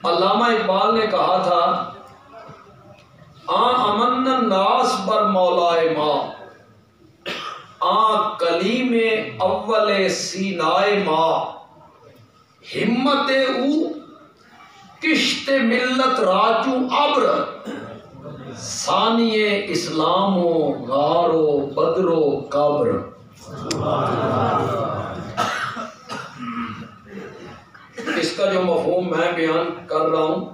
علامہ اقبال نے کہا تھا امن الناس بر مولائے ما کلیم اول سینائے ما ہمت او کشت ملت راجو ابر ثانی اسلام و غار و بدر و قبر۔ اس کا جو مفہوم میں بیان کر رہا ہوں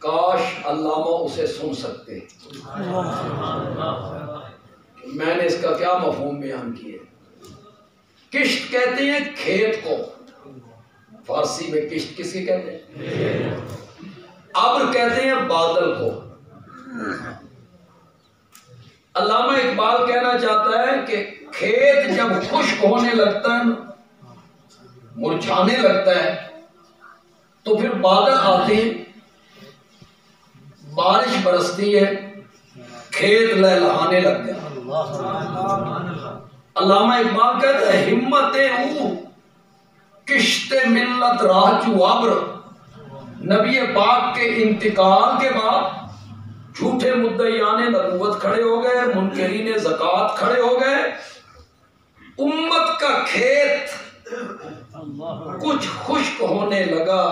کاش علامہ اسے سن سکتے۔ میں نے اس کا کیا مفہوم بیان کیا؟ کشت کہتے ہیں کھیت کو، فارسی میں کشت کسی کہتے ہیں؟ ابر کہتے ہیں بادل کو۔ علامہ اقبال کہنا چاہتا ہے کہ کھیت جب خشک ہونے لگتا ہے، مرجھانے لگتا ہے، تو پھر بادل آتے ہیں، بارش برستی ہے، کھیت لہلہانے لگتے ہیں۔ علامہ اقبال کہتا ہے ہمت او کشت ملت راجو ابر۔ نبی پاک کے انتقال کے بعد جھوٹے مدعیان نبوت کھڑے ہو گئے، منکرین زکوٰۃ کھڑے ہو گئے، امت کا کھیت کچھ خشک ہونے لگا،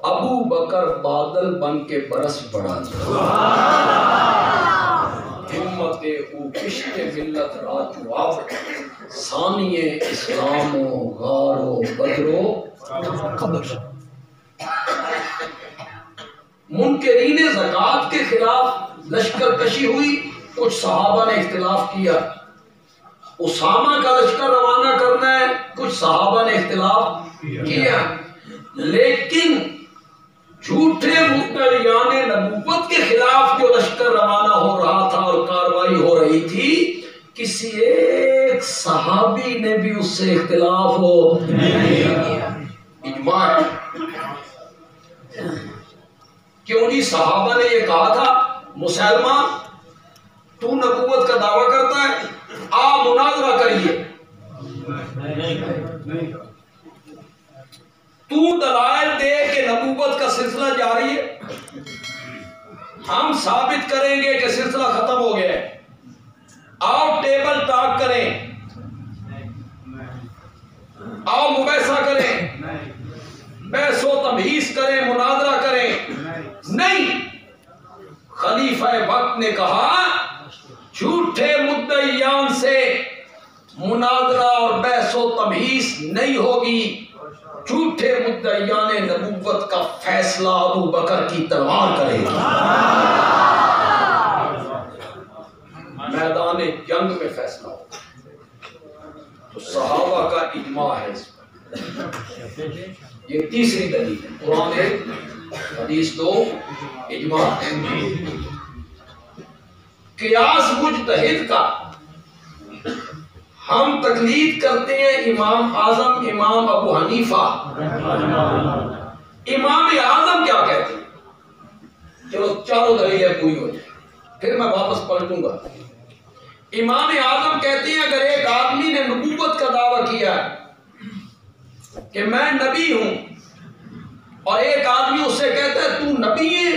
ابو بکر بادل بن کے برس پڑا۔ ہمت او کشت ملت راجو ابر ثانی اسلام و غار و بدر و قبر۔ منکرین زکوٰۃ کے خلاف لشکر کشی ہوئی، کچھ صحابہ نے اختلاف کیا، اسامہ کا لشکر روانہ کرنا ہے، کچھ صحابہ نے اختلاف کیا، لیکن جھوٹے مدعیان نبوت کے خلاف جو لشکر روانہ ہو رہا تھا اور کارروائی ہو رہی تھی، کسی ایک صحابی نے بھی اس سے اختلاف ہو اجماع۔ کیوں نہیں؟ صحابہ نے یہ کہا تھا مسلمہ تو نبوت کا دعویٰ کرتا ہے، آپ مناظرہ کریے، تو دلائل دے کہ نبوت کا سلسلہ جاری ہے، ہم ثابت کریں گے کہ سلسلہ ختم ہو گیا ہے، آؤ ٹیبل ٹاک کریں، آؤ مباحثہ کریں، بحث و تمہیز کریں، مناظرہ کریں۔ نہیں، خلیفہ وقت نے کہا جھوٹے مدعیان سے مناظرہ اور بحث و تمہیز نہیں ہوگی، جھوٹے مدعیان نبوت کا فیصلہ ابو بکر کی تلوار کرے گی۔ میدان جنگ میں فیصلہ ہوگا، تو صحابہ کا اجماع ہے اس پر۔ یہ تیسری دلیل ہے، قرآن ایک، حدیث دو، اجماع۔ قیاس مجتہد کا ہم تقلید کرتے ہیں امام اعظم امام ابو حنیفہ۔ امام اعظم کیا کہتے ہیں؟ چلو چاروں دلیلیں پوری ہو جائیں، پھر میں واپس پلٹوں گا۔ امام اعظم کہتے ہیں اگر ایک آدمی نے نبوت کا دعویٰ کیا کہ میں نبی ہوں، اور ایک آدمی اس سے کہتا ہے تو نبی ہے،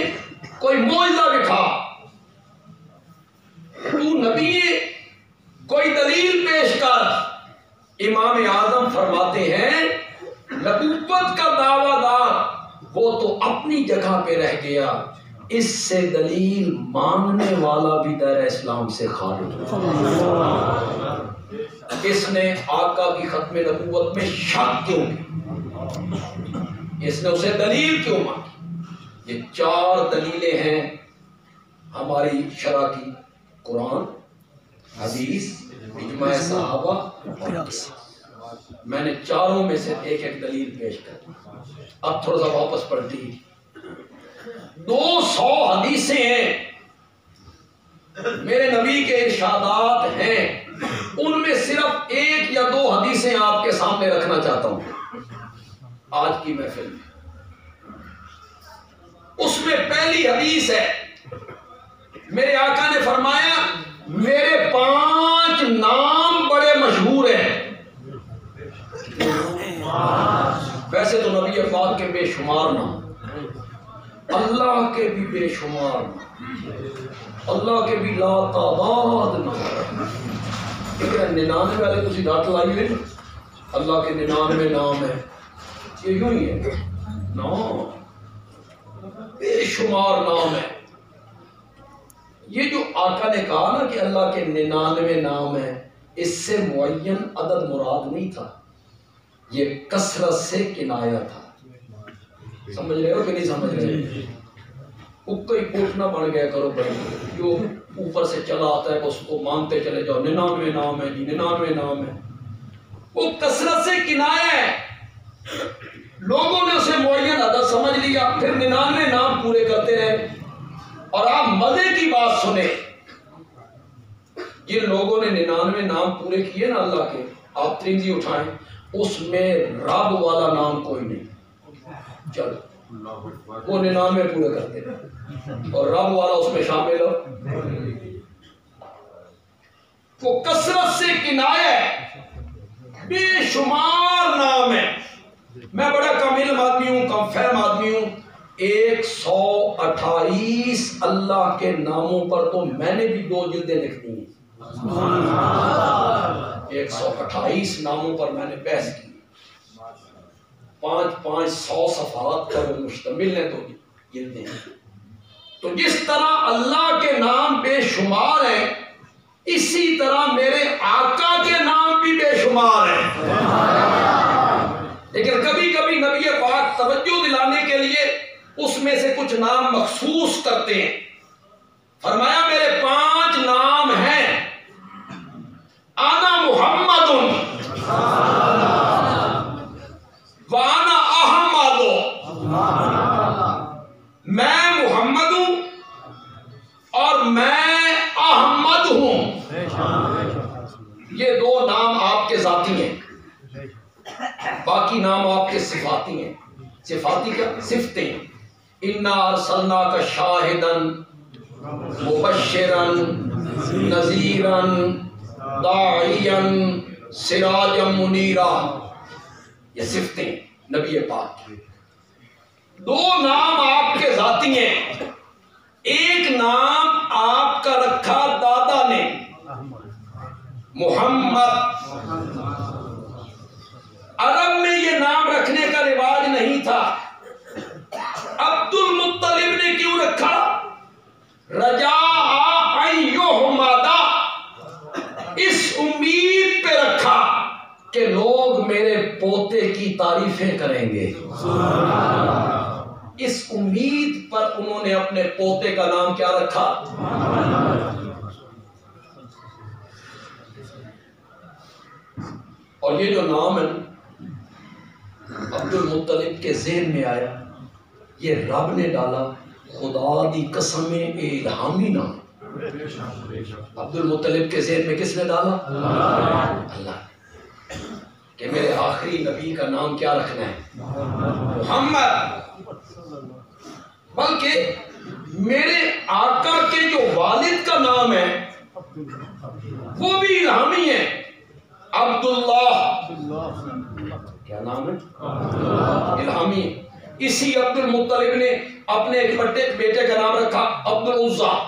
کوئی معجزہ دکھا، تو نبی ہے، کوئی دلیل پیش کر۔ امام اعظم فرماتے ہیں نبوت کا دعویٰ دار وہ تو اپنی جگہ پہ رہ گیا، اس سے دلیل مانگنے والا بھی دائرہ اسلام سے خارج ہو۔ اس نے آقا کی ختم نبوت میں شک کیوں کی؟ اس نے اسے دلیل کیوں مانگی؟ یہ چار دلیلیں ہیں ہماری شرع کی، قرآن، حدیث، اجماع صحابہ اور قیاس۔ میں نے چاروں میں سے ایک ایک دلیل پیش کر۔ اب تھوڑا سا واپس پڑھتی، 200 حدیثیں ہیں، میرے نبی کے ارشادات ہیں، ان میں صرف 1 یا 2 حدیثیں آپ کے سامنے رکھنا چاہتا ہوں آج کی محفل میں۔ اس میں پہلی حدیث ہے، میرے آقا نے فرمایا میرے 5 نام بڑے مشہور ہیں، ویسے تو نبی پاک کے بے شمار نام، اللہ کے بھی بے شمار نام، اللہ کے بھی لا تعداد نام۔ 99 والے تسی ڈاٹ لائی ہوئے، اللہ کے 99 نام ہے، یہ یوں ہی ہے نام، بے شمار نام ہے۔ یہ جو آقا نے کہا نا کہ اللہ کے 99 نام ہیں، اس سے معین عدد مراد نہیں تھا، یہ کثرت سے کنایا تھا۔ سمجھ رہے ہو کہ نہیں سمجھ رہے؟ اکا ہی پوچھنا بن گیا کرو بھائی، جو اوپر سے چلا آتا ہے اس کو مانتے چلے جاؤ، 99 نام ہے جی، 99 نام ہے، وہ کثرت سے کنایا ہے۔ لوگوں نے اسے معین عدد سمجھ لیا، پھر 99 نام پورے کرتے رہے۔ اور آپ مزے کی بات سنیں، جن لوگوں نے 99 نام پورے کیے نا اللہ کے، آپ ترنجی اٹھائیں، اس میں رب والا نام کوئی نہیں۔ چلو وہ 99 پورے کرتے ہیں اور رب والا اس میں شامل ہو، وہ کثرت سے کنایا ہے، بے شمار نام ہے۔ میں بڑا کم علم آدمی ہوں، کم فہم آدمی ہوں، 128 اللہ کے ناموں پر تو میں نے بھی 2 جلدیں لکھنی ہیں۔ 128 ناموں پر میں نے بحث کی، 500 صفحات پر مشتمل ہے، تو جلدیں ہیں۔ تو جس طرح اللہ کے نام بے شمار ہیں، اسی طرح میرے آقا کے نام بھی بے شمار ہیں۔ لیکن کبھی کبھی نبی پاک توجہ دلانے کے لیے اس میں سے کچھ نام مخصوص کرتے ہیں۔ فرمایا میرے 5 نام ہیں، انا محمد وانا احمد، میں محمد ہوں اور میں احمد ہوں۔ یہ 2 نام آپ کے ذاتی ہیں، باقی نام آپ کے صفاتی ہیں۔ صفاتی کا صفتیں، انا ارسلناک شاہدا مبشرا نذیرا داعیا سراجا منیرا، یہ صفتیں نبی پاک کی۔ 2 نام آپ کے ذاتی ہیں، ایک نام آپ کا رکھا دادا نے محمد۔ عرب میں یہ نام رکھنے کا رواج نہیں تھا، عبد المطلب نے کیوں رکھا؟ رجاء ان یحمد، اس امید پہ رکھا کہ لوگ میرے پوتے کی تعریفیں کریں گے۔ اس امید پر انہوں نے اپنے پوتے کا نام کیا رکھا؟ اور یہ جو نام ہے عبد المطلب کے ذہن میں آیا، یہ رب نے ڈالا، خدا دی قسم الہامی نام۔ عبد المطلب کے ذہن میں کس نے ڈالا؟ اللہ، کہ میرے آخری نبی کا نام کیا رکھنا ہے؟ محمد۔ بلکہ میرے آقا کے جو والد کا نام ہے وہ بھی الہامی ہے، عبداللہ۔ کیا نام ہے؟ الہامی ہے۔ اسی عبد المطلب نے اپنے ایک بیٹے کا نام رکھا عبد العزیٰ،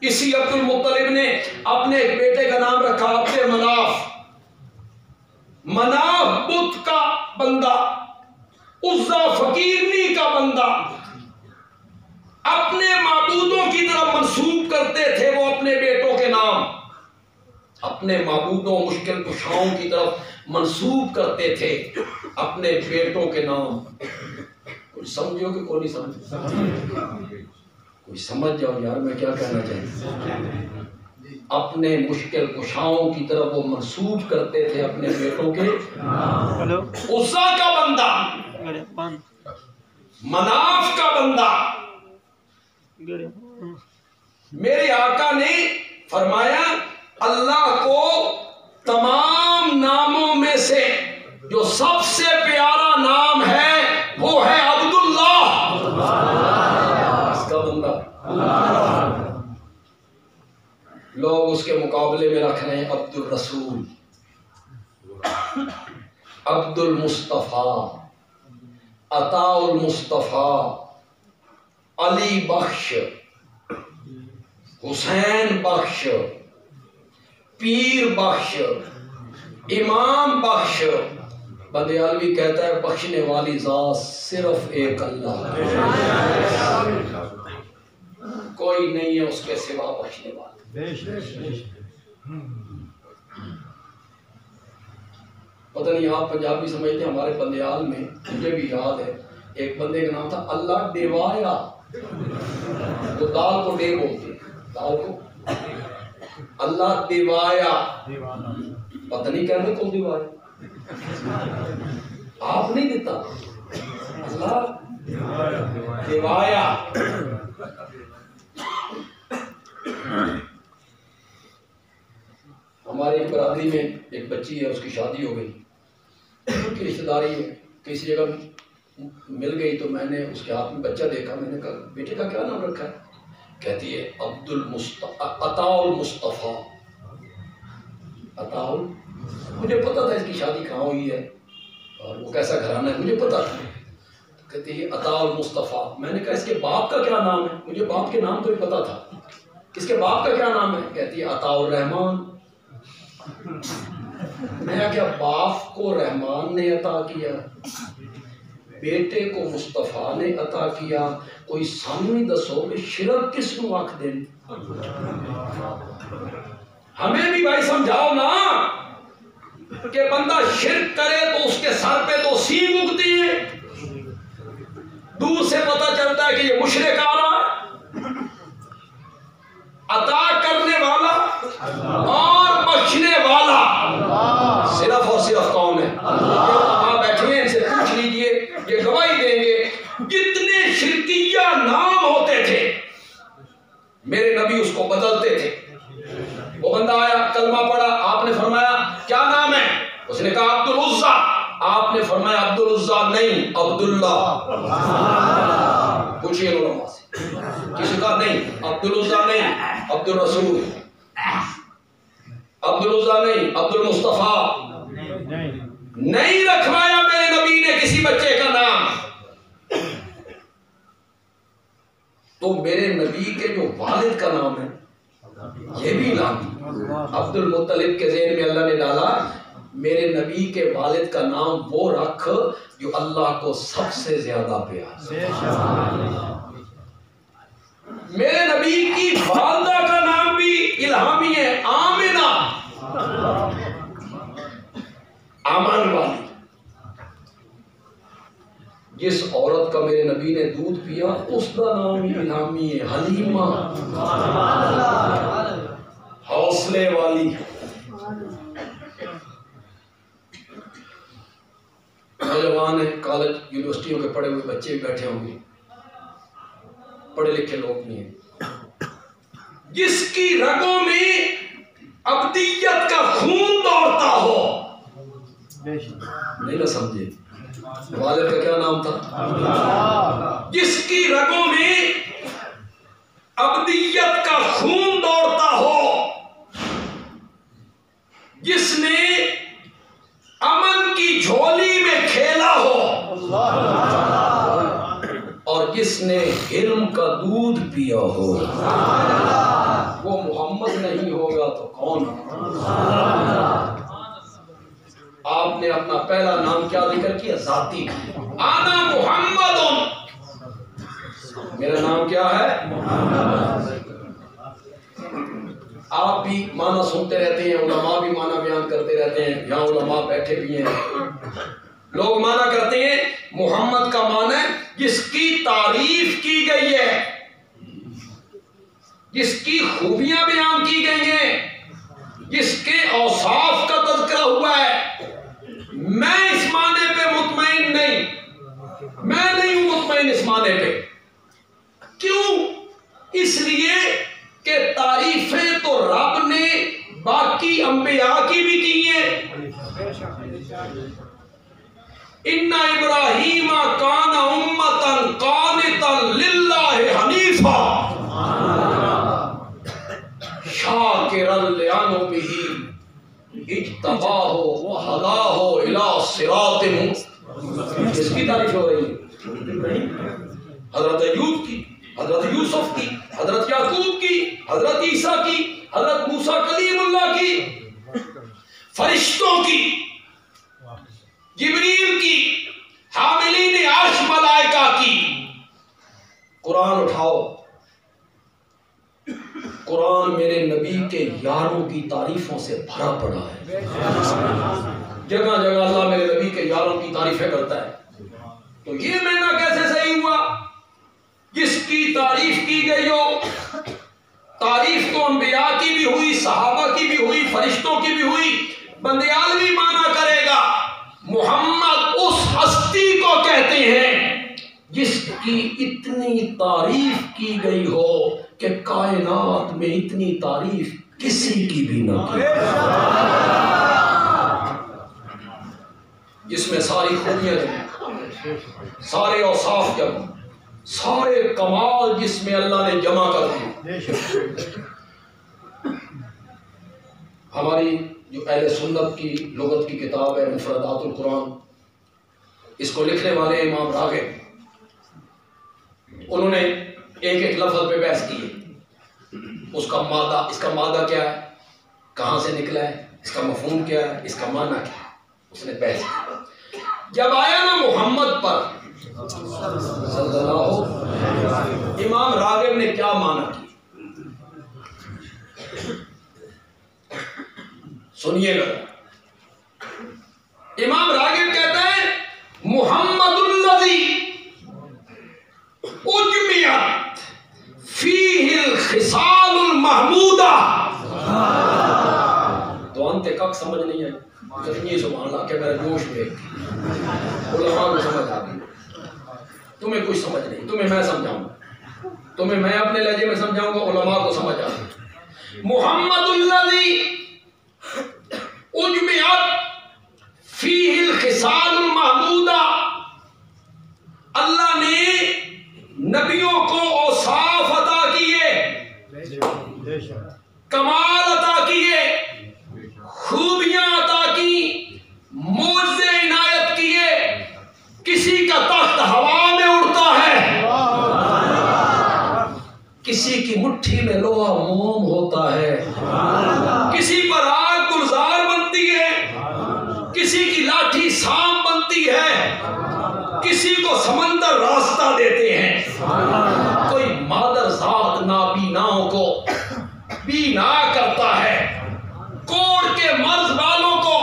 اسی عبد المطلب نے اپنے ایک بیٹے کا نام رکھا عبد مناف۔ مناف بت کا بندہ، عزیٰ فقیرنی کا بندہ، اپنے معبودوں کی طرف منسوب کرتے تھے وہ اپنے بیٹوں کے نام، اپنے معبودوں مشکل کشاؤں کی طرف منسوب کرتے تھے اپنے بیٹوں کے نام۔ کوئی سمجھو کہ کوئی نہیں سمجھ؟ کوئی سمجھ جاؤ یار میں کیا کہنا چاہیے۔ اپنے مشکل کشاؤں کی طرف وہ منسوب کرتے تھے اپنے بیٹوں کے عزیٰ کا بندہ، مناف کا بندہ۔ میرے آقا نے فرمایا اللہ کو تمام ناموں میں سے جو سب سے پیارا نام ہے وہ ہے عبداللہ، اس کا بندہ۔ لوگ اس کے مقابلے میں رکھ رہے ہیں عبد الرسول۔ عبد المصطفیٰ، عطا المصطفیٰ، علی بخش، حسین بخش، پیر بخش، امام بخش۔ بندیالوی کہتا ہے بخشنے والی ذات صرف ایک اللہ، کوئی نہیں ہے اس کے سوا بخشنے والا۔ پتہ نہیں آپ پنجابی سمجھتے ہیں، ہمارے بندیال میں مجھے بھی یاد ہے ایک بندے کا نام تھا اللہ ڈیوایا، وہ دال کو ڈے بولتے ہیں، دال کو اللہ ڈیوایا، پتہ نہیں کہنے کو ڈیوایا، آپ نہیں دیتا اللہ ڈیوایا۔ ہماری برادری میں ایک بچی ہے، اس کی شادی ہو گئی، ان کی رشتہ داری کسی جگہ مل گئی، تو میں نے اس کے ہاتھ میں بچہ دیکھا، میں نے کہا بیٹے کا کیا نام رکھا ہے؟ کہتی ہے عطا المصطفیٰ، مجھے پتا تھا اس کی شادی کہاں ہوئی ہے اور وہ کیسا گھرانہ ہے، مجھے پتا تھا۔ کہتی ہے عطا المصطفیٰ۔ میں نے کہا اس کے باپ کا کیا نام ہے؟ مجھے باپ کے نام تو بھی پتا تھا، اس کے باپ کا کیا نام ہے؟ کہتی ہے عطا الرحمان۔ میں کیا باپ کو رحمان نے عطا کیا، بیٹے کو مصطفیٰ نے عطا کیا، کوئی سامنے دسو کہ شرک کس کو آنکھ دیں؟ ہمیں بھی بھائی سمجھاؤ نا کہ بندہ شرک کرے تو اس کے سر پہ تو سینگ اگتی ہے، دور سے پتہ چلتا ہے کہ یہ مشرک آ رہا ہے۔ عطا کرنے والا اور بخشنے والا صرف اور صرف کون ہے؟ وہاں بیٹھے ہیں، ان سے پوچھ لیجئے، یہ گواہی دیں گے جتنے شرکیہ نام ہوتے تھے میرے نبی اس کو بدلتے تھے۔ وہ بندہ آیا، کلمہ پڑھا، آپ نے فرمایا کیا نام ہے؟ اس نے کہا عبد العزیٰ، آپ نے فرمایا عبد العزیٰ نہیں، عبداللہ۔ پوچھئے علماء سے، کسی کا نہیں، عبد العزیٰ نہیں، عبد الرسول، عبد العزیٰ نہیں، عبد المصطفیٰ نہیں رکھوایا میرے نبی نے کسی بچے کا نام۔ تو میرے نبی کے جو والد کا نام ہے یہ بھی نام عبد المطلب کے ذہن میں اللہ نے ڈالا، میرے نبی کے والد کا نام وہ رکھ جو اللہ کو سب سے زیادہ پیار۔ میرے نبی کی والدہ کا نام بھی الہامی ہے، آمنہ، امن والی۔ جس عورت کا میرے نبی نے دودھ پیا اس کا نام ہی الہامی ہے، حلیمہ، حوصلے والی۔ نوجوان ہیں، کالج یونیورسٹیوں کے پڑھے ہوئے بچے بھی بیٹھے ہوں گے، پڑھے لکھے لوگ نہیں ہیں، جس کی رگوں میں ابدیت کا خون دوڑتا ہو، نہیں نہ سمجھے، والد کا کیا نام تھا؟ جس کی رگوں میں ابدیت کا خون دوڑتا ہو، جس نے امن کی جھولی میں کھیلا ہو، اور جس نے علم کا دودھ پیا ہو، وہ محمد نہیں ہوگا تو کون؟ آپ نے اپنا پہلا نام کیا ذکر کیا؟ ذاتی، آنا محمد، میرا نام کیا ہے؟ آپ بھی معنی سنتے رہتے ہیں، علماء بھی معنی بیان کرتے رہتے ہیں، یہاں علماء بیٹھے بھی ہیں، لوگ معنی کرتے ہیں محمد کا معنی جس کی تعریف کی گئی ہے، جس کی خوبیاں بیان کی گئی ہیں، جس کے اوصاف کا تذکرہ ہوا ہے۔ میں اس معنی پہ مطمئن نہیں، میں نہیں ہوں مطمئن اس معنی پہ۔ کیوں؟ اس لیے کہ تعریفیں تو رب نے باقی انبیاء کی بھی کی ہیں۔ ان ابراہیم کان امتا قانتا للہ حنیفا شاکرا لانعمہ اجتباہ وہداہ الی صراط مستقیم. کس کی تعریف ہو رہی ہے؟ حضرت ایوب کی، حضرت یوسف کی، حضرت یعقوب کی، حضرت عیسیٰ کی، حضرت موسیٰ کلیم اللہ کی، فرشتوں کی، جبریل کی، حاملین عرش ملائکہ کی. قرآن اٹھاؤ، قرآن میرے نبی کے یاروں کی تعریفوں سے بھرا پڑا ہے. جگہ جگہ اللہ میرے نبی کے یاروں کی تعریفیں کرتا ہے. تو یہ معنی کیسے صحیح ہوا؟ جس کی تعریف کی گئی ہو، تعریف تو انبیاء کی بھی ہوئی، صحابہ کی بھی ہوئی، فرشتوں کی بھی ہوئی، بندیال بھی مانا کرے گا. محمد اس ہستی کو کہتے ہیں جس کی اتنی تعریف کی گئی ہو کہ کائنات میں اتنی تعریف کسی کی بھی نہ کی، جس میں ساری خوبیاں جمع، سارے اوصاف جمع، سارے کمال جس میں اللہ نے جمع کر دیے. ہماری جو اہل سنت کی لغت کی کتاب ہے مفردات القرآن، اس کو لکھنے والے امام راغب، انہوں نے ایک ایک لفظ پہ بحث کی ہے. اس کا مادہ کیا ہے، کہاں سے نکلا ہے، اس کا مفہوم کیا ہے، اس کا معنی کیا ہے، اس نے بحث کی. جب آیا نا محمد پر صلی اللہ، امام راغب نے کیا معنی کی، سنیے گا. امام راغب کہتے ہیں محمد الذی اجمیت فیہ الخصال المحمودہ. تو انت کک سمجھ نہیں ہے، یہ سبحان اللہ کہ میرے جوش میں علماء کو سمجھ آ گئی. تمہیں کچھ سمجھ نہیں، تمہیں میں سمجھاؤں گا، تمہیں میں اپنے لہجے میں سمجھاؤں گا، علماء کو سمجھ آ گئی. محمد الذی اجمیت فیہ الخصال المحمودہ، اللہ نے نبیوں کو اوصاف عطا کیے، کمال عطا کیے، خوبیاں عطا کی، معجزے عنایت کیے. کسی کا تخت ہوا میں اڑتا ہے، کسی کی مٹھی میں لوہا موم ہوتا ہے، کسی پر آگ گلزار بنتی ہے، کسی کی لاٹھی سام بنتی ہے، کسی کو سمندر راستہ دیتے ہیں. کوئی مادر ذات نابیناؤں کو بینا کرتا ہے، کوڑ کے مرض والوں کو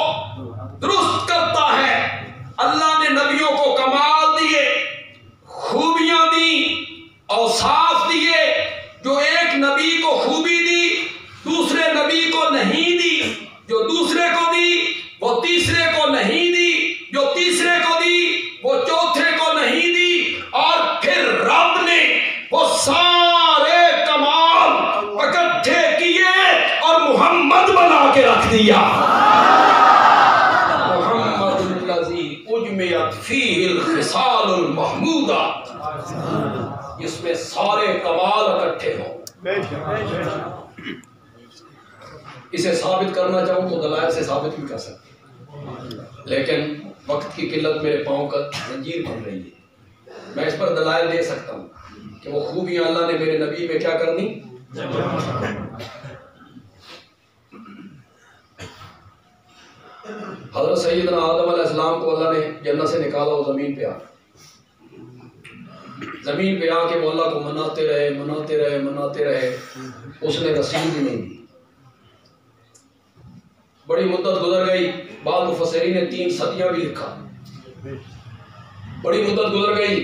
درست کرتا ہے. اللہ نے نبیوں کو کمال دیے، خوبیاں دی، اوصاف دیے. جو ایک نبی کو خوبی دی دوسرے نبی کو نہیں دی، جو دوسرے کو دی وہ تیسرے کو نہیں دی، جو تیسرے کو دی وہ چوتھے کو نہیں دی. اور پھر رب نے وہ سارے کمال اکٹھے کیے اور محمد بنا کے رکھ دیا. محمد الذی اجمیت فیہ الخصال المحمودہ، جس میں سارے کمال اکٹھے ہوں. اسے ثابت کرنا چاہوں تو دلائل سے ثابت بھی کر سکتے، لیکن وقت کی قلت میرے پاؤں کا زنجیر بن رہی ہے. میں اس پر دلائل دے سکتا ہوں کہ وہ خوبیاں اللہ نے میرے نبی میں کیا کرنی. حضرت سیدنا آدم علیہ السلام کو اللہ نے جنت سے نکالا، وہ زمین پہ آ کے وہ اللہ کو مناتے رہے. اس نے رسول بھی نہیں دی. بڑی مدت گزر گئی، بعض مفسرین نے 3 صدیاں بھی لکھا. بڑی مدت گزر گئی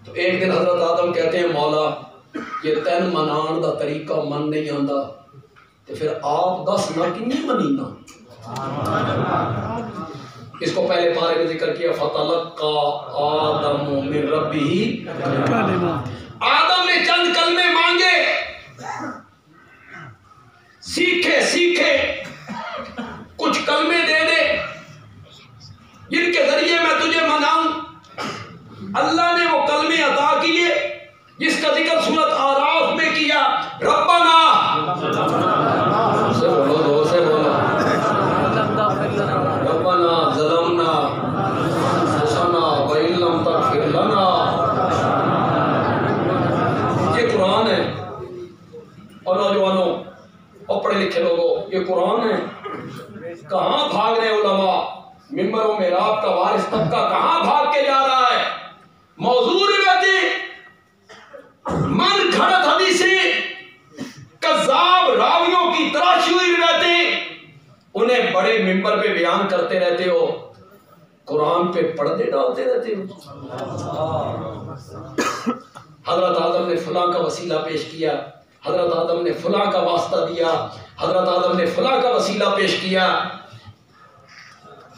تو ایک دن حضرت آدم کہتے ہیں مولا یہ تین منان دا طریقہ من نہیں آندا، تو پھر آپ 10 نہ کنی منینا. اس کو پہلے پارے میں ذکر کیا، فَتَلَقَّى آدَمُ مِن رَبِّهِ، آدم نے چند کلمے مانگے، سیکھے کچھ کلمے دے دے جن کے ذریعے میں تجھے مناؤں. اللہ نے وہ کلمے عطا کیے جس کا ذکر سورۃ اعراف میں کیا. ربنا سے بولو کہاں بھاگ رہے علماء؟ ممبر و محراب کا وارث طبقہ کہاں بھاگ کے جا رہا ہے؟ موضوع روایتیں، من گھڑت حدیثیں، کذاب راویوں کی تراشی ہوئی روایتیں، انہیں بڑے ممبر پہ بیان کرتے رہتے ہو، قرآن پہ پردے ڈالتے رہتے ہو۔ حضرت آدم نے فلاں کا وسیلہ پیش کیا، حضرت آدم نے فلاں کا واسطہ دیا، حضرت آدم نے فلاں کا وسیلہ پیش کیا،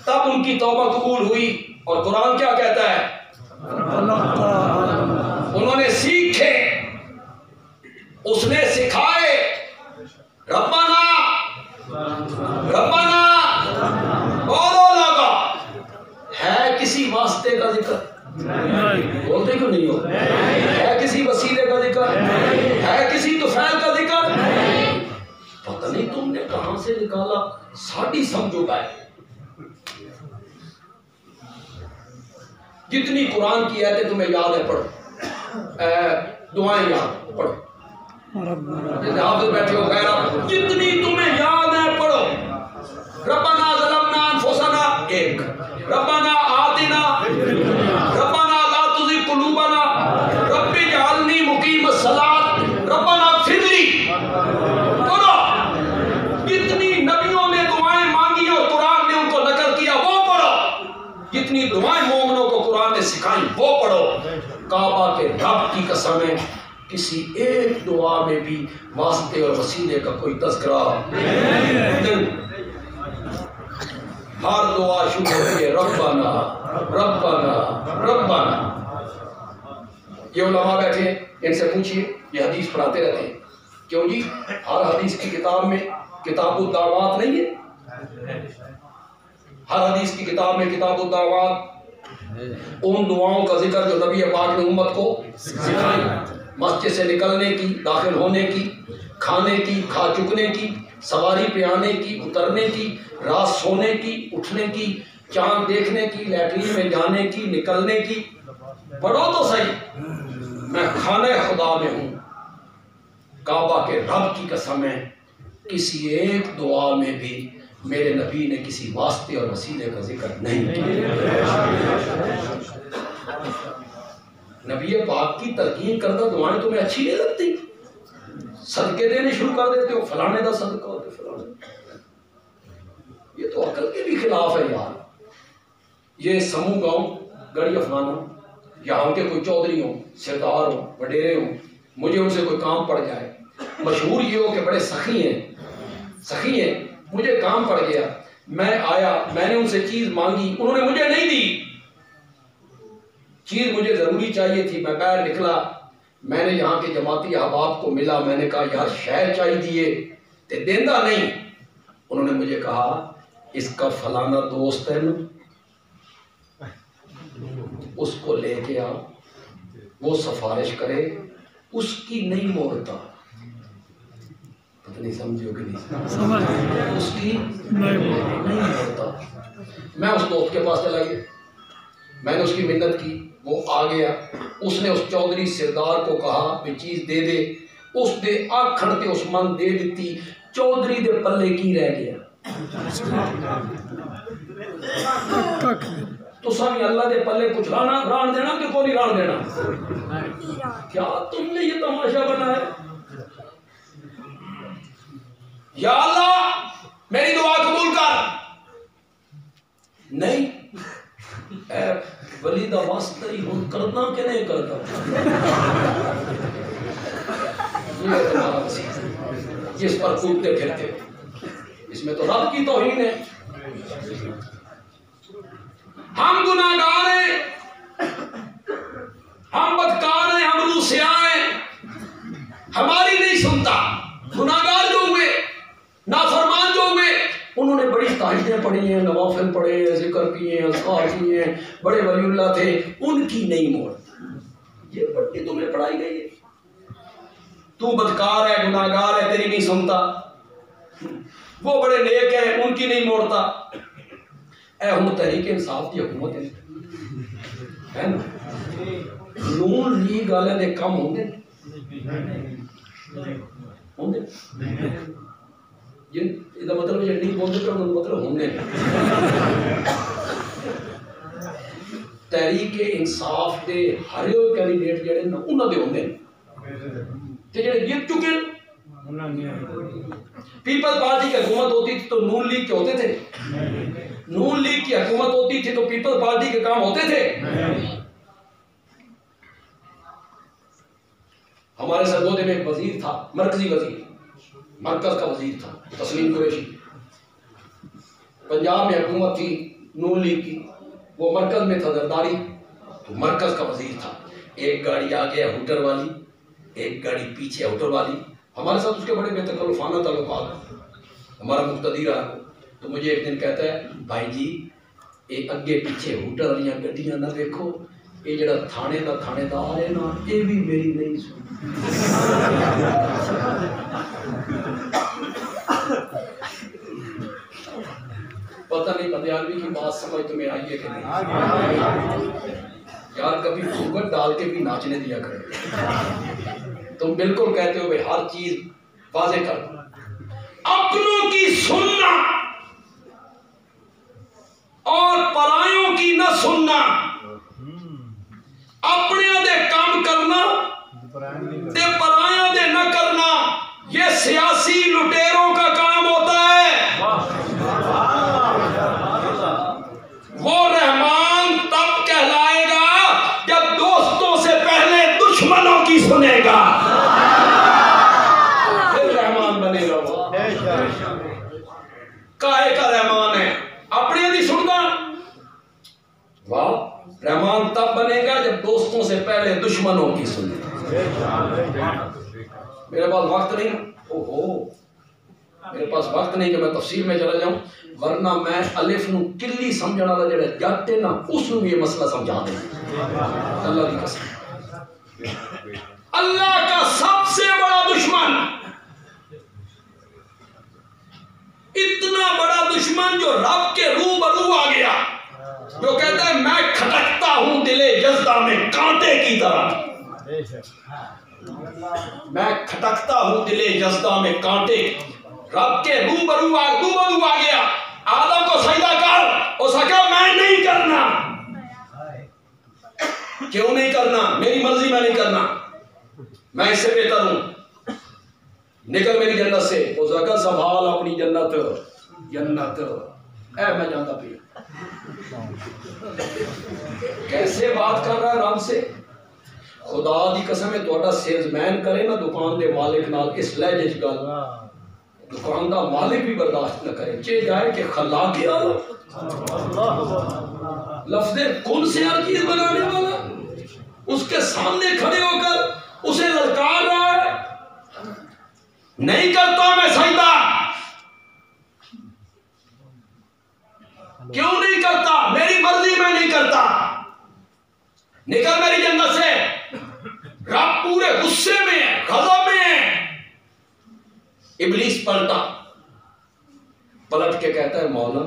تب ان کی توبہ قبول ہوئی۔ اور قرآن کیا کہتا ہے؟ انہوں نے سیکھے، اس نے سکھائے، ربنا ربنا بولو لگا، ہے کسی واسطے کا ذکر؟ بولتے کیوں نہیں ہو؟ ہے کسی وسیلے کا ذکر؟ ہے کسی طفیل کا ذکر؟ پتہ نہیں تم نے کہاں سے نکالا، ساڑھی سمجھو گائے۔ جتنی قرآن کی آیتیں تمہیں یاد ہے پڑھو، دعائیں یاد پڑھو، جیسے حافظ بیٹھے ہو غیرہ، جتنی تمہیں یاد ہے پڑھو۔ ربنا ظلمنا انفسنا ایک، ربنا آتنا، ربنا لا تزغ قلوبنا، رب اجعلنی مقیم الصلاۃ، ربنا اغفر لی۔ پڑھو، جتنی نبیوں نے دعائیں مانگی اور قرآن نے ان کو نقل کیا وہ پڑھو، جتنی دعائیں مومنوں کو قرآن نے سکھائیں وہ پڑھو۔ کعبہ کے رب کی قسم ہے کسی ایک دعا میں بھی واسطے اور وسیلے کا کوئی تذکرہ نہیں۔ ہر دعا شروع ہوتی ہے ربنا ربنا ربنا۔ یہ علماء بیٹھے ہیں، ان سے پوچھئے، یہ حدیث پڑھاتے رہتے ہیں، کیوں جی ہر حدیث کی کتاب میں کتاب الدعوات نہیں ہے؟ ہر حدیث کی کتاب میں کتاب الدعوات ان دعاؤں کا ذکر جو نبی پاک نے امت کو سکھائی، مسجد سے نکلنے کی، داخل ہونے کی، کھانے کی، کھا چکنے کی، سواری پہ آنے کی، اترنے کی، رات سونے کی، اٹھنے کی، چاند دیکھنے کی، لیٹرین میں جانے کی، نکلنے کی۔ پڑھو تو صحیح، میں خانہ خدا میں ہوں، کعبہ کے رب کی قسم ہے کسی ایک دعا میں بھی میرے نبی نے کسی واسطے اور وسیلے کا ذکر نہیں کیا۔ نبی پاک کی تلقین کردہ دعائیں تمہیں اچھی نہیں لگتی؟ صدقے دینے شروع کر دیتے ہو، فلانے دا صدقہ ہوتے فلانے۔ یہ تو عقل کے بھی خلاف ہے یار۔ یہ سمو گاؤں گڑی افغانوں، یہاں کے کوئی چودھری ہوں، سردار ہوں، وڈیرے ہوں، مجھے ان سے کوئی کام پڑ جائے، مشہور یہ ہو کہ بڑے سخی ہیں، مجھے کام پڑ گیا، میں آیا، میں نے ان سے چیز مانگی، انہوں نے مجھے نہیں دی، چیز مجھے ضروری چاہیے تھی، میں باہر نکلا، میں نے یہاں کے جماعتی احباب کو ملا، میں نے کہا یار شہر چاہیے دیے تے دیندہ نہیں، انہوں نے مجھے کہا اس کا فلانا دوست ہے نا، اس کو لے کے آ، وہ سفارش کرے، اس کی نہیں موڑتا۔ پتہ نہیں سمجھو کہ نہیں، اس کی نہیں موڑتا۔ میں اس دوست کے پاس چلا گیا، میں نے اس کی منت کی، وہ آ گیا، اس نے اس چودھری سردار کو کہا کہ چیز دے دے، اس دے آکھڑ تے اس من دے دیتی، چودھری دے پلے کی رہ گیا۔ تو سامنے اللہ دے پلے کچھ ران دینا کہ کوئی ران دینا؟ کیا تم نے یہ تماشا بنایا؟ یا اللہ میری دعا قبول کر، نہیں اے ولی دا واسطہ ہی ہوں کرنا کہ نہیں کرتا؟ یہ تمہارا وسیلہ جس پر کودتے پھرتے، اس میں تو رب کی توہین ہے۔ ہم گناہگار ہیں، ہم بدکار ہیں، ہم روسیا ہیں، ہماری نہیں سنتا۔ گناہگار جو ہوئے، نافرمان جو ہوئے، انہوں نے بڑی تہجدیں پڑھی ہیں، نوافل پڑھے ہیں، ذکر کیے ہیں، اذکار کیے ہیں، بڑے ولی اللہ تھے، ان کی نہیں موڑ۔ یہ پڑھی تمہیں پڑھائی گئی ہے، تو بدکار ہے، گناہگار ہے، تیری نہیں سنتا، وہ بڑے نیک ہیں، ان کی نہیں موڑتا۔ اے ہم تحریک انصاف کی حکومت ہے نا، نون لیگ والے دے کم ہوں گے، یہ مطلب یہ نہیں بولتے پہ مطلب ہونے تحریک انصاف کے ہر کینڈیڈیٹ جڑے نا انہاں دے ہوندے تے جڑے جیت چکے پیپل پارٹی کی حکومت ہوتی تھی تو نون لیگ کے ہوتے تھے؟ نون لیگ کی حکومت ہوتی تھی تو پیپل پارٹی کے کام ہوتے تھے؟ ہمارے سرگودے میں ایک وزیر تھا، مرکزی وزیر، مرکز کا وزیر تھا، تسلیم قریشی۔ پنجاب میں حکومت تھی نون لیگ کی، وہ مرکز میں تھا زرداری، تو مرکز کا وزیر تھا۔ ایک گاڑی آگے ہوٹر والی، ایک گاڑی پیچھے ہوٹر والی، ہمارے ساتھ اس کے بڑے بے تکلفانہ تعلقات، ہمارا مقتدی رہا۔ تو مجھے ایک دن کہتا ہے بھائی جی یہ اگے پیچھے ہوٹر والیاں گڈیاں نہ دیکھو، یہ جڑا تھانے دا تھانے دار ہے نا یہ بھی میری نہیں سن۔ پتہ نہیں بدیالوی کی بات سمجھ تمہیں آئی ہے کہ نہیں؟ یار کبھی گھونگھٹ ڈال کے بھی ناچنے دیا کرے۔ تم بالکل کہتے ہو بھائی ہر چیز واضح کر دو، اپنوں کی سننا اور پرایوں کی نہ سننا، اپنے دے کام کرنا تے پرایوں دے نہ کرنا، یہ سیاسی لٹیروں کا کام ہوتا ہے۔ وہ رحمان تب کہلائے گا جب دوستوں سے پہلے دشمنوں کی سنے گا، پھر رحمان بنے گا۔ وہ کائے کا رحمان ہے، اپنے دی سننا۔ واہ، رحمان تب بنے گا جب دوستوں سے پہلے دشمنوں کی سنے گا۔ میرے پاس وقت نہیں، میرے پاس وقت نہیں کہ میں تفسیر میں چلا جاؤں، ورنہ میں الف نو کلی سمجھنے والا جڑا جٹ ہے نا اس نو یہ مسئلہ سمجھا دیں۔ اللہ کی قسم، اللہ کا سب سے بڑا دشمن، اتنا بڑا دشمن جو رب کے روبرو آ گیا، جو کہتا ہے میں کھٹکتا ہوں دل یزدہ میں کانٹے کی طرح، میں کھٹکتا ہوں دل یزدہ میں کانٹے، رب کے روبرو آ گیا۔ آدم کو سجدہ کر، اس کہا میں نہیں کرنا۔ کیوں نہیں کرنا؟ میری مرضی میں نہیں کرنا، میں اس سے بہتر ہوں، نکل میری جنت سے۔ اس کہا سنبھال اپنی جنت، جنت اے میں جانتا پیا۔ کیسے بات کر رہا ہے رب سے؟ خدا دی قسم ہے تہاڈا سیلز مین کرے نا دکان دے مالک نال اس لہجے چ گل، دکان دا مالک بھی برداشت نہ کرے، چے جائے کہ خلا گیا لفظ کن سے ہر چیز بنانے والا اس کے سامنے کھڑے ہو کر اسے للکار رہا ہے، نہیں کرتا میں سجدہ۔ کیوں نہیں کرتا؟ میری مرضی میں نہیں کرتا، نکل میری جنت سے۔ رب پورے غصے میں ہے، غضب میں ہے۔ ابلیس پلٹ کے کہتا ہے مولا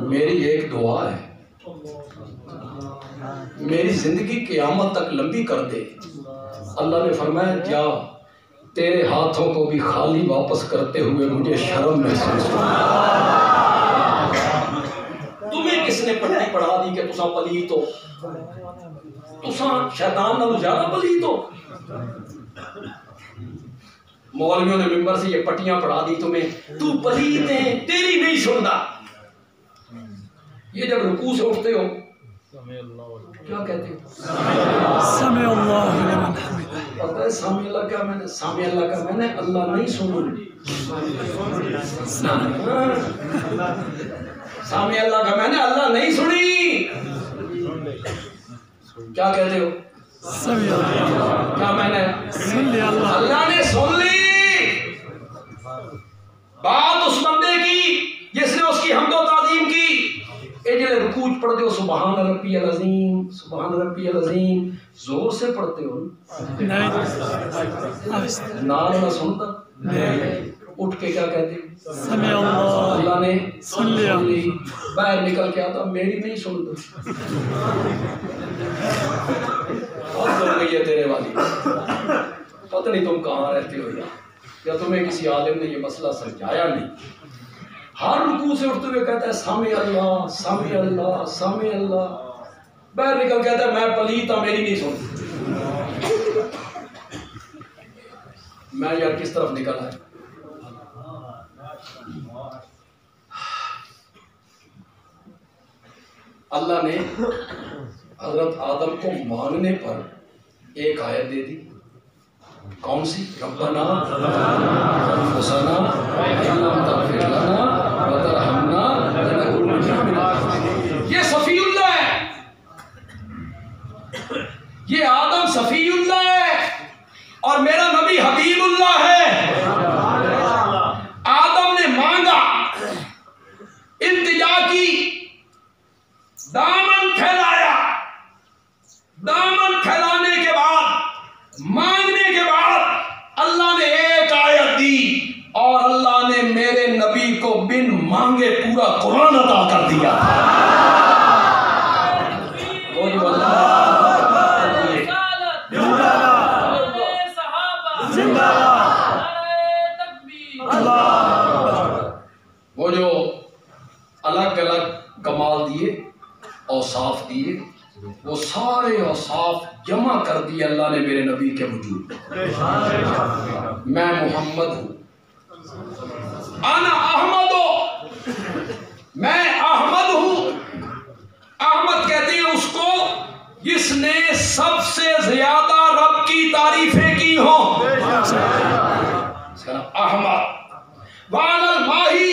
میری ایک دعا ہے، میری زندگی قیامت تک لمبی کر دے۔ اللہ نے فرمایا جا، تیرے ہاتھوں کو بھی خالی واپس کرتے ہوئے مجھے شرم محسوس ہو۔ تمہیں کس نے پٹی پڑھا دی کہ تساں پلیت ہو؟ تساں شیطان نالوں زیادہ پلیت ہو؟ مولویوں نے ممبر سے یہ پٹیاں پڑھا دی تمہیں، تو پلیت ہے، تیری نہیں سنتا۔ یہ جب رکوع سے اٹھتے ہو کیا کہتے ہو؟ سمع اللہ لمن حمدہ۔ پتہ ہے سامع اللہ کا میں نے، سامع اللہ کا میں نے اللہ نہیں سنوں، سامع اللہ کا میں نے اللہ نہیں سنی۔ کیا کہتے ہو؟ سمع اللہ، کیا میں نے اللہ نے سن لی۔ بات اس بندے کی جس نے اس کی حمد و تعظیم کی۔ اے جلے رکوع پڑھتے ہو سبحان ربی العظیم، سبحان ربی العظیم، زور سے پڑھتے ہو نال نہ سنتا، اٹھ کے کیا کہتے ہیں؟ سمع اللہ، اللہ نے سن لی۔ باہر نکل کے آتا میری نہیں سنتا، بہت بن گئی ہے تیرے والی، پتہ نہیں تم کہاں رہتے ہو یار۔ یا تمہیں کسی عالم نے یہ مسئلہ سمجھایا نہیں؟ ہر رکوع سے اٹھتے ہوئے کہتا ہے سامع اللہ سامع اللہ سامع اللہ، باہر نکل کہتا ہے میں پلیت ہوں میری نہیں سنتی۔ میں یار کس طرف نکل آیا؟ اللہ نے حضرت آدم کو مانگنے پر ایک آیت دے دی، کون سی؟ ربنا انفسنا ان لم تغفر لنا وترحمنا لنکونن من الخاسرین۔ یہ صفی اللہ ہے، یہ آدم صفی اللہ ہے اور میرا نبی حبیب اللہ ہے۔ آدم نے مانگا، التجا کی، دامن پھیلایا، دامن پھیلانے کے بعد، مانگنے کے بعد اللہ نے ایک آیت دی اور اللہ نے میرے نبی کو بن مانگے پورا قرآن عطا کر دیا۔ وہ جو الگ الگ کمال دیے، اوصاف دیے، وہ سارے اوصاف جمع کر دیے اللہ نے میرے نبی کے وجود میں محمد ہوں، انا احمد ہوں، میں احمد ہوں۔ احمد کہتے ہیں اس کو جس نے سب سے زیادہ رب کی تعریفیں کی ہوں، احمد۔ وانا الماہی،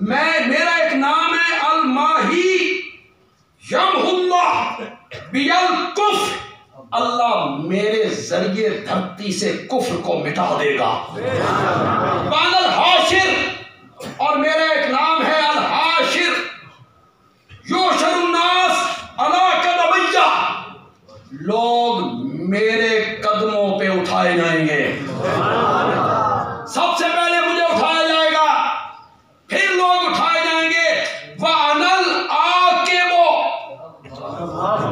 میں، میرا ایک نام ہے الماہی، یمحو اللہ بالکفر، اللہ میرے ذریعے دھرتی سے کفر کو مٹا دے گا۔ وانا الحاشر، اور میرا ایک نام ہے الحاشر، یحشر الناس علی قدمیہ، لوگ میرے قدموں پہ اٹھائے جائیں گے، سب سے پہلے مجھے اٹھایا جائے گا، پھر لوگ اٹھائے جائیں گے۔ وَأَنَا الْعَاقِبُ،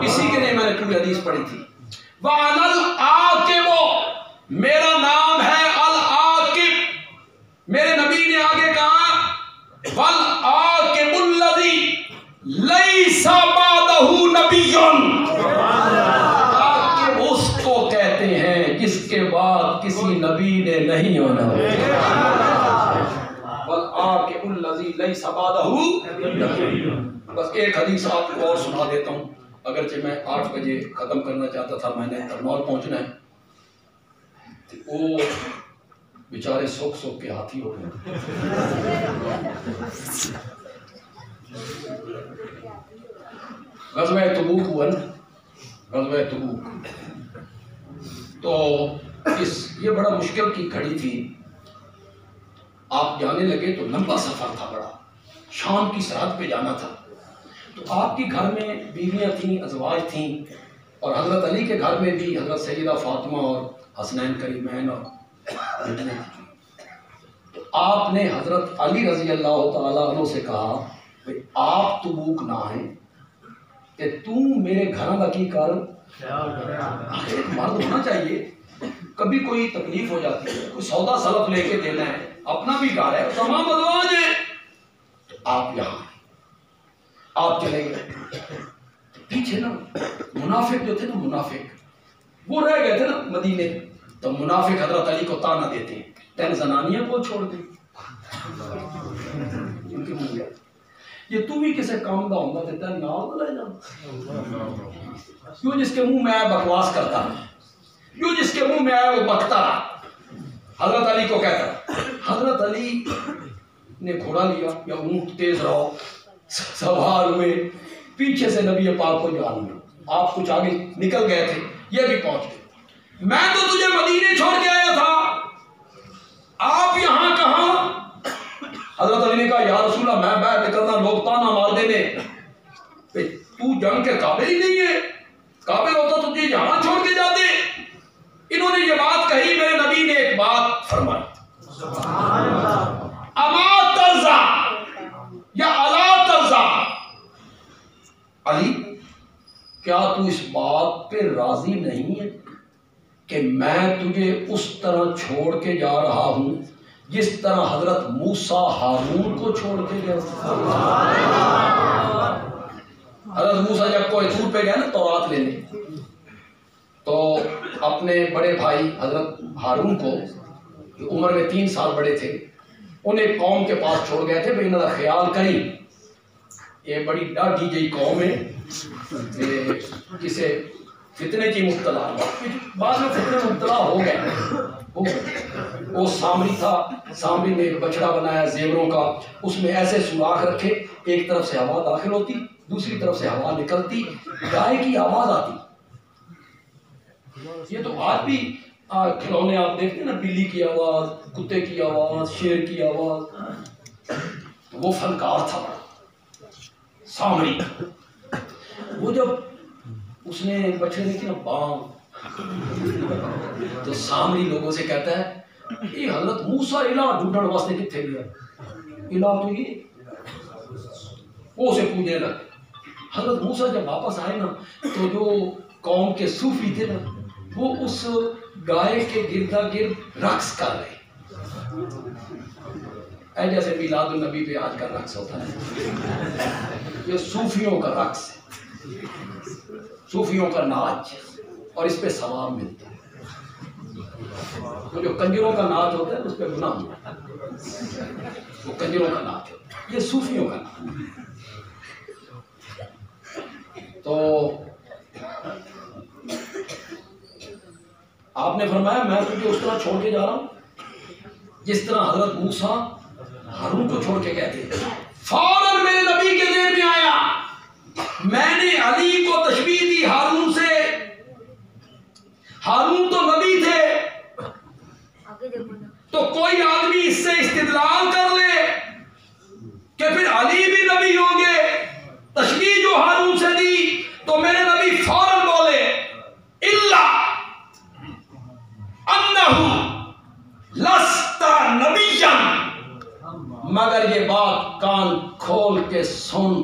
اسی کے لیے میں نے پوری حدیث پڑھی تھی، وَأَنَا الْعَاقِبُ، میرا نام ہے العاقب۔ میرے نبی نے آگے کہا وَالْعَاقِبُ الَّذِي لَيْسَ بَعْدَهُ نَبِيٌّ، عاقب اس کو کہتے ہیں جس کے بعد کسی نبی نے نہیں ہونا۔ وَالْعَاقِبُ الَّذِي لَيْسَ بَعْدَهُ نَبِيٌّ۔ بس ایک حدیث آپ کو اور سنا دیتا ہوں، اگرچہ میں 8 بجے ختم کرنا چاہتا تھا، میں نے ترنول پہنچنا ہے، تو وہ بیچارے سوکھ سوکھ کے ہاتھی ہو گئے۔ غزوہ تبوک ہوا نا، غزوہ تبوک، تو یہ بڑا مشکل کی گھڑی تھی، آپ جانے لگے تو لمبا سفر تھا، بڑا شام کی سرحد پہ جانا تھا، تو آپ کے گھر میں بیویاں تھیں، ازواج تھیں، اور حضرت علی کے گھر میں بھی حضرت سیدہ فاطمہ اور حسنین کریمین اور بیٹیاں تھیں۔ تو آپ نے حضرت علی رضی اللہ تعالیٰ عنہ سے کہا کہ آپ تبوک نہ آئیں کہ تم میرے گھر کی کر، آخر ایک مرد ہونا چاہیے، کبھی کوئی تکلیف ہو جاتی ہے، کوئی سودا سلف لے کے دینا ہے، اپنا بھی گھر ہے، تمام ازواج ہیں، تو آپ یہاں آپ چلے گئے۔ پیچھے نا منافق جو تھے نا، منافق وہ رہ گئے تھے نا مدینے، تو منافق حضرت علی کو تانا دیتے ہیں، تین زنانیاں کو چھوڑ دی، ان کے منہ گیا یہ تو بھی کسے کام دا ہوندہ تے تین نال لے جانا، کیوں جس کے منہ میں آئے بکواس کرتا ہے، کیوں جس کے منہ میں آئے وہ بکتا رہا۔ حضرت علی کو کہتا، حضرت علی نے گھوڑا لیا یا اونٹ، تیز رہو، سوار ہوئے، پیچھے سے نبی پاک کو جان لیا، آپ کچھ آگے نکل گئے تھے، یہ بھی پہنچ گئے، میں تو تجھے مدینے چھوڑ کے آیا تھا، آپ یہاں کہاں؟ حضرت علی نے کہا یا رسول اللہ میں باہر نکلنا، لوگ تانا مار دینے، تو جنگ کے قابل ہی نہیں ہے، قابل ہوتا تو تجھے یہاں چھوڑ کے جاتے۔ انہوں نے یہ بات کہی، میرے نبی نے ایک بات فرمائی، اما ترضا یا الا ترضا، علی کیا تو اس بات پہ راضی نہیں ہے کہ میں تجھے اس طرح چھوڑ کے جا رہا ہوں جس طرح حضرت موسیٰ ہارون کو چھوڑ کے گئے. حضرت موسیٰ جب کوہ طور پہ گئے نا تورات لینے، تو اپنے بڑے بھائی حضرت ہارون کو، جو عمر میں 3 سال بڑے تھے، انہیں قوم کے پاس چھوڑ گئے تھے. بھئی انہوں نے خیال کریں یہ بڑی ڈاڈھی جئی قوم ہے، کسے فتنے کی مبتلا، بعد میں فتنے مبتلا ہو گئے. وہ سامری تھا، سامری نے ایک بچڑا بنایا زیوروں کا، اس میں ایسے سوراخ رکھے، ایک طرف سے ہوا داخل ہوتی، دوسری طرف سے ہوا نکلتی، گائے کی آواز آتی. یہ تو آج بھی کھلونے آپ دیکھتے ہیں نا، بلی کی آواز، کتے کی آواز، شیر کی آواز. وہ فنکار تھا سامری. وہ جب اس نے بچے نے کی نا بانگ، تو سامری لوگوں سے کہتا ہے یہ حضرت موسیٰ الہ ڈھونڈن واسطے کتنے گیا؟ الہ تو یہ. وہ اسے پوچھنے لگا. حضرت موسیٰ جب واپس آئے نا تو جو قوم کے صوفی تھے نا وہ اس گائے کے گردا گرد رقص کر رہے، جیسے میلاد النبی پہ آج کا رقص ہوتا ہے. یہ صوفیوں کا رقص ہے، صوفیوں کا ناچ، اور اس پہ ثواب ملتا ہے. تو جو کنجروں کا ناچ ہوتا ہے اس پہ گناہ ہوتا ہے، وہ کنجروں کا ناچ ہوتا ہے، یہ صوفیوں کا ناچ. تو آپ نے فرمایا میں تجھے اس طرح چھوڑ کے جا رہا ہوں جس طرح حضرت موسیٰ ہارون کو چھوڑ کے گئے تھے. فوراً میرے نبی کے ذہن میں آیا، میں نے علی کو تشبیہ دی ہارون سے. ہارون تو نبی تھے، تو کوئی آدمی اس سے استدلال کر لے کہ پھر علی بھی نبی ہوں گے. تشبیہ جو ہارون سے دی تو میرے نبی فوراً بولے الا انہ لست نبیا، مگر یہ بات کان کھول کے سن،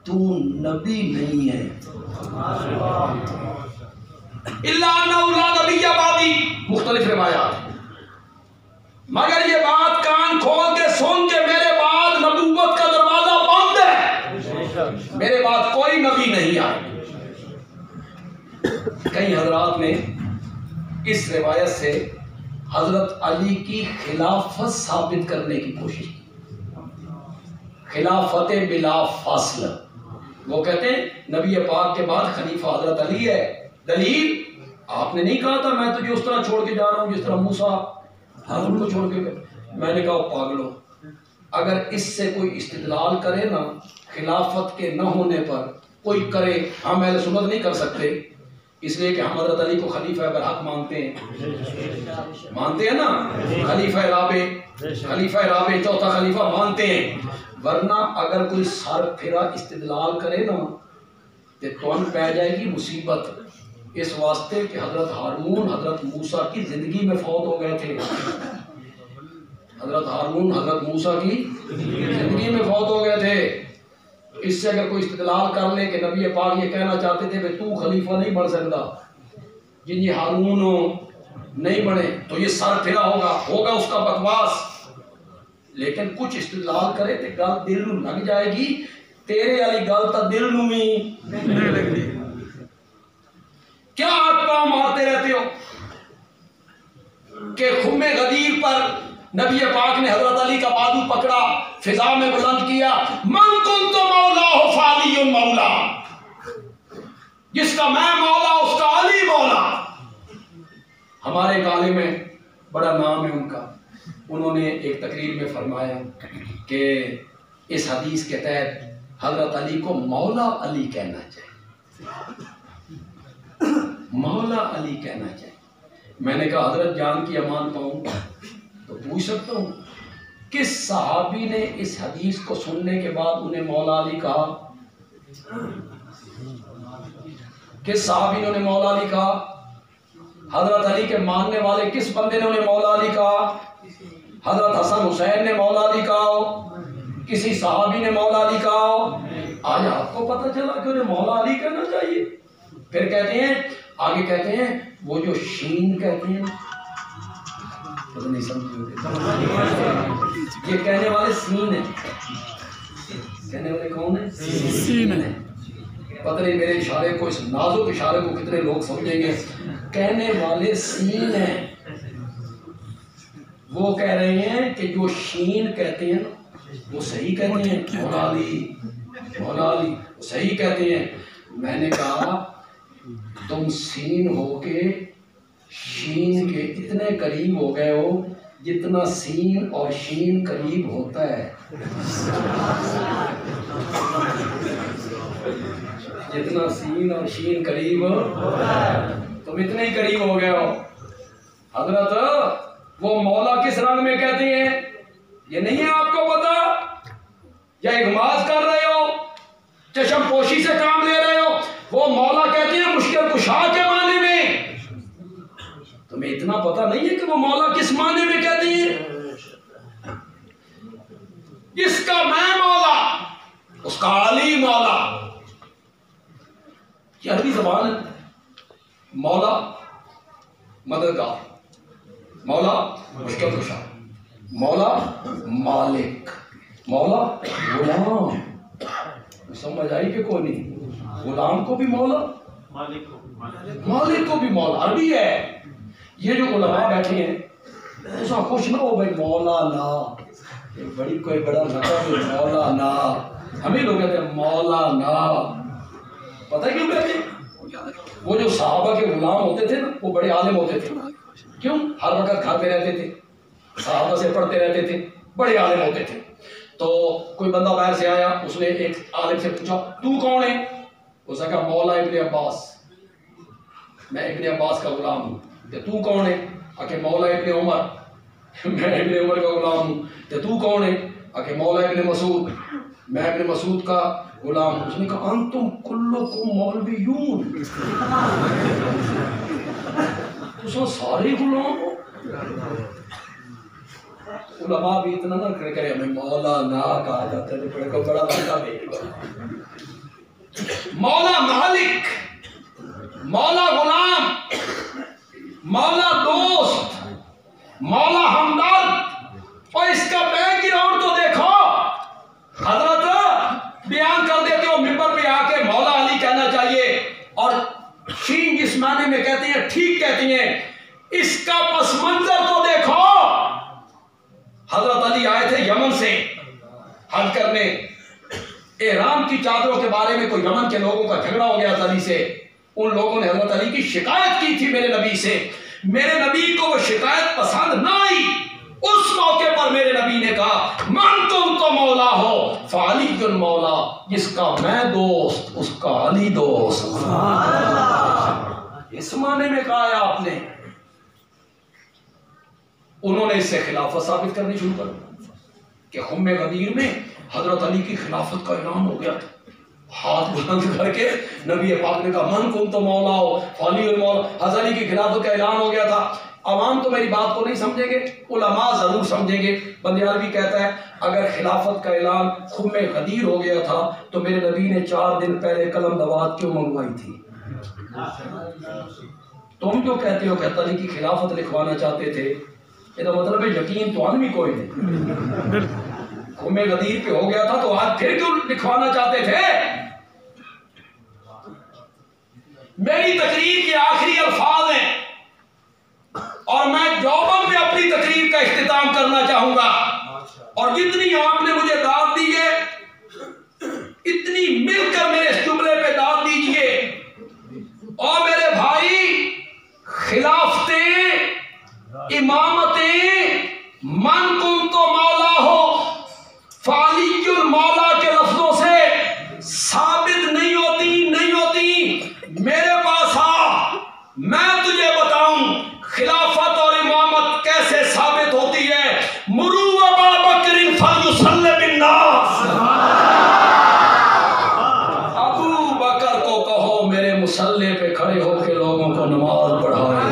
تو نبی نہیں ہے. الا انہ لا نبی بعدی، مختلف روایات، مگر یہ بات کان کھول کے سن کہ میرے بعد نبوت کا دروازہ بند ہے، میرے بعد کوئی نبی نہیں آئے. کئی حضرات نے اس روایت سے حضرت علی کی خلافت ثابت کرنے کی کوشش کی، خلافت بلا فاصلہ. وہ کہتے ہیں نبی پاک کے بعد خلیفہ حضرت علی ہے. دلیل، آپ نے نہیں کہا تھا میں تجھے اس طرح چھوڑ کے جا رہا ہوں جس طرح موسیٰ ہارون کو چھوڑ کے گئے؟ میں نے کہا پاگلو، اگر اس سے کوئی استدلال کرے نا خلافت کے نہ ہونے پر، کوئی کرے، ہم اہل سنت نہیں کر سکتے، اس لیے کہ ہم حضرت علی کو خلیفہ برحق مانتے ہیں نا، خلیفہ رابع چوتھا خلیفہ مانتے ہیں. ورنہ اگر کوئی سر پھرا استدلال کرے نا تو تون پہ جائے گی مصیبت، اس واسطے کہ حضرت ہارون حضرت موسیٰ کی زندگی میں فوت ہو گئے تھے. حضرت ہارون حضرت موسیٰ کی زندگی میں فوت ہو گئے تھے. اس سے اگر کوئی استدلال کر لے کہ نبی پاک یہ کہنا چاہتے تھے کہ تو خلیفہ نہیں بن سکتا جن یہ ہارون نہیں بنے، تو یہ سر پھرا ہوگا اس کا بکواس. لیکن کچھ استدلال کرے تو گل دل نو لگ جائے گی. تیرے والی گل تو دل نو ہی نہیں لگتی. کیا ہاتھ پاؤں مارتے رہتے ہو کہ خم غدیر پر نبی پاک نے حضرت علی کا بازو پکڑا، فضا میں بلند کیا، من کنت مولا فعلی مولا، جس کا میں مولا اس کا علی مولا. ہمارے کالے میں بڑا نام ہے ان کا. انہوں نے ایک تقریر میں فرمایا کہ اس حدیث کے تحت حضرت علی کو مولا علی کہنا چاہیے، مولا علی کہنا چاہیے. میں نے کہا حضرت جان کی امان پاؤں تو پوچھ سکتا ہوں کس صحابی نے اس حدیث کو سننے کے بعد انہیں مولا علی کہا؟ کس صحابی نے انہیں مولا علی کہا؟ حضرت علی کے ماننے والے کس بندے نے انہیں مولا علی کہا؟ حضرت حسن حسین نے مولا علی کہا؟ کسی صحابی نے مولا علی کہا؟ آج آپ کو پتہ چلا کہ انہیں مولا علی کہنا چاہیے. پھر کہتے ہیں، آگے کہتے ہیں وہ جو شین کہتے ہیں پتہ نہیں سمجھے، یہ کہنے والے سین ہیں، کہنے والے کون ہیں؟ سین ہیں۔ پتہ نہیں میرے اشارے کو، اس نازک اشارے کو کتنے لوگ سمجھیں گے۔ کہنے والے سین ہیں، وہ کہہ رہے ہیں کہ جو شین کہتے ہیں وہ صحیح کہتے ہیں، مولا علی وہ صحیح کہتے ہیں۔ میں نے کہا تم سین ہو کے شین کے اتنے قریب ہو گئے ہو جتنا سین اور شین قریب ہوتا ہے، جتنا سین اور شین قریب تم اتنے ہی قریب ہو گئے ہو۔ حضرت وہ مولا کس رنگ میں کہتے ہیں یہ نہیں ہے آپ کو پتا، یا اغماض کر رہے ہو، چشم پوشی سے کام لے رہے ہو؟ وہ مولا کہتے ہیں مشکل کشا کے معنی میں۔ تمہیں اتنا پتا نہیں ہے کہ وہ مولا کس معنی میں کہتے ہیں؟ جس کا میں مولا اس کا علی مولا، یہ عربی زبان ہے۔ مولا مددگار، مولا مشکل کشا، مولا مالک، مولا غلام۔ سمجھ آئی کہ کوئی نہیں؟ غلام کو بھی مولا، مالک کو بھی مولا، عربی ہے۔ یہ جو علماء بیٹھے ہیں ایسا خوش نہ ہو بھائی مولانا، بڑی کوئی بڑا لقب ہے مولانا، ہمیں لوگ کہتے ہیں مولانا۔ پتہ کیوں کہتے ہیں؟ وہ جو صحابہ کے غلام ہوتے تھے نا وہ بڑے عالم ہوتے تھے، کیوں؟ ہر وقت کھاتے رہتے تھے، صحابہ سے پڑھتے رہتے تھے، بڑے عالم ہوتے تھے۔ تو کوئی بندہ باہر سے آیا، اس نے ایک عالم سے پوچھا تو کون ہے؟ اس نے کہا مولا ابن عباس، میں ابن عباس کا غلام ہوں۔ کہ تو کون ہے؟ کہ مولا ابن عمر، میں ابن عمر کا غلام ہوں۔ کہ تو کون ہے؟ کہ مولا ابن مسعود، میں ابن مسعود کا غلام ہوں۔ اس نے کہا انتم کلکم مولویون، تو سارے غلام ہو؟ علماء بھی اتنا نہ کرے ہمیں مولا نہ کہا جاتا ہے، بڑا لگتا ہے۔ مولا مالک، مولا غلام، مولا دوست، مولا ہمدرد، اور اس کا بیک گراؤنڈ تو دیکھو۔ حضرت بیان کر دیتے ہو منبر پہ آ کے مولا علی کہنا چاہیے، اور شین جس معنی میں کہتے ہیں ٹھیک کہتی ہیں، اس کا پس منظر تو دیکھو۔ حضرت علی آئے تھے یمن سے حج کرنے، احرام کی چادروں کے بارے میں کوئی یمن کے لوگوں کا جھگڑا ہو گیا تھا علی سے۔ ان لوگوں نے حضرت علی کی شکایت کی تھی میرے نبی سے، میرے نبی کو وہ شکایت پسند نہ آئی۔ اس موقع پر میرے نبی نے کہا من تم تو مولا ہو فعلی مولا، جس کا میں دوست اس کا علی دوست۔ اس معنی میں کہا ہے آپ نے۔ انہوں نے اس سے خلافت ثابت کرنی شروع کر کہ خم غدیر میں حضرت علی کی خلافت کا اعلان ہو گیا تھا۔ ہاتھ بلند کر کے نبی پاک نے کہا من کن تو مولا ہو فعلی المولا، حضرت علی کی خلافت کا اعلان ہو گیا تھا۔ عوام تو میری بات کو نہیں سمجھیں گے، علماء ضرور سمجھیں گے۔ بندیال بھی کہتا ہے اگر خلافت کا اعلان خم غدیر ہو گیا تھا تو میرے نبی نے 4 دن پہلے قلم دوات کیوں منگوائی تھی؟ تم جو کہتے ہو کہ علی کی خلافت لکھوانا چاہتے تھے، یہ مطلب ہے یقین تو آن بھی کوئی نہیں۔ خم غدیر پہ ہو گیا تھا تو آج پھر کیوں لکھوانا چاہتے تھے؟ میری تقریر کے آخری الفاظ ہیں اور میں جواباً پہ اپنی تقریر کا اختتام کرنا چاہوں گا، اور جتنی آپ نے مجھے داد دی ہے اتنی مل کر میرے اس جملے پہ داد دیجئے۔ اور میرے بھائی، خلافتیں، امامتیں، من کن تو مولا ہو فعلی المولا کے لفظوں سے ثابت نہیں ہوتی۔ میرے پاس آ، میں تجھے بتاؤں خلافت اور امامت کیسے ثابت ہوتی ہے۔ مرو ابا بکر فلیصلی بالناس، ابو بکر کو کہو میرے مصلی پہ کھڑے ہو کے لوگوں کو نماز پڑھائے۔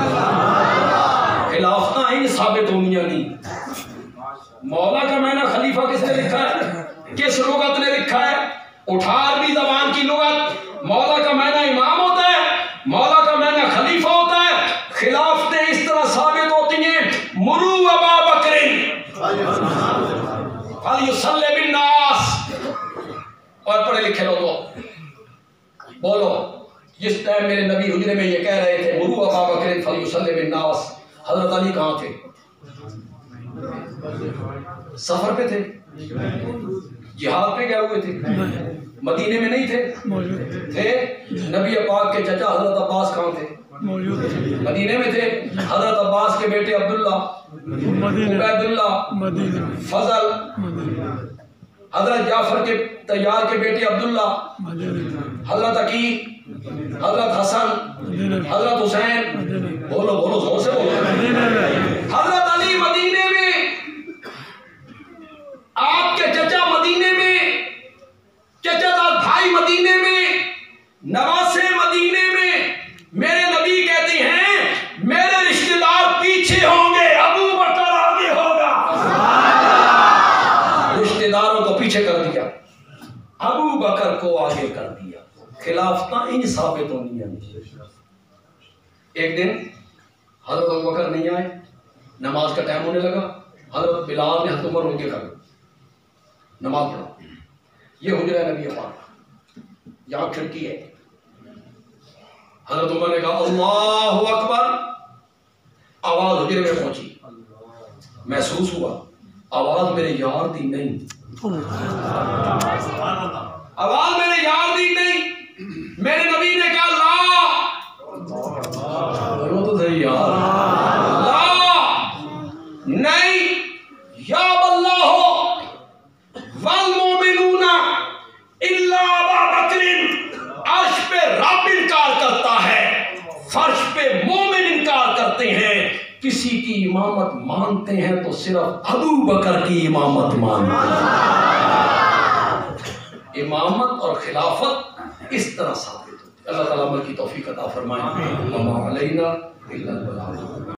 خلافتیں ہی ثابت ہونیاں نہیں۔ مولا کا معنی خلیفہ کس نے لکھا ہے؟ کس لغت نے لکھا ہے؟ اٹھا عربی زبان کی لغت۔ مولا کا معنی امام ہوتا ہے، مولا کا معنی خلیفہ ہوتا ہے۔ پڑھے لکھے لوگوں بولو، جس ٹائم میرے نبی حجرے میں یہ کہہ رہے تھے مروا ابا بکر فلیصلی بالناس، حضرت علی کہاں تھے؟ سفر پہ تھے، جہاد پہ گئے ہوئے تھے، مدینے میں نہیں تھے؟ تھے۔ نبی پاک کے چچا حضرت عباس کہاں تھے؟ مدینے میں تھے۔ حضرت عباس کے بیٹے عبداللہ، عبید اللہ، فضل، حضرت جعفر کے طیار کے بیٹے عبداللہ، حضرت عقیل، حضرت حسن، حضرت حسین، بولو بولو زور سے بولو، حضرت علی مدینے میں، آپ کے چچا مدینے میں، چچا داد بھائی مدینے میں، نواسے مدینے میں۔ میرے نبی کہتے ہیں میرے رشتہ دار پیچھے ہوں گے، ابو بکر آگے ہوگا۔ رشتہ داروں کو پیچھے کر دیا، ابو بکر کو آگے کر دیا۔ خلافتاں ان ثابت ہونی ہیں۔ ایک دن حضرت ابو بکر نہیں آئے، نماز کا ٹائم ہونے لگا، حضرت بلال نے حضرت عمر رو کے کر نماز پڑھا۔ یہ حجرہ نبی پاک، یہاں کھڑکی ہے۔ حضرت عمر نے کہا اللہ اکبر، آواز حجرے میں پہنچی، محسوس ہوا آواز میرے یار دی نہیں، آواز میرے یار دی نہیں۔ میرے نبی نے کہا لا، تو صحیح یار، لا نہیں، یا اللہ والمومنون الا ابا بکر، عرش پہ رب انکار کرتا ہے، فرش پہ مومن انکار کرتے ہیں، کسی کی امامت مانتے ہیں تو صرف ابو بکر کی امامت مانتے ہیں۔ امامت اور خلافت اس طرح ثابت ہوتی ہے۔ اللہ تعالیٰ عمل کی توفیق عطا فرمائے۔ وما علینا الا البلاغ۔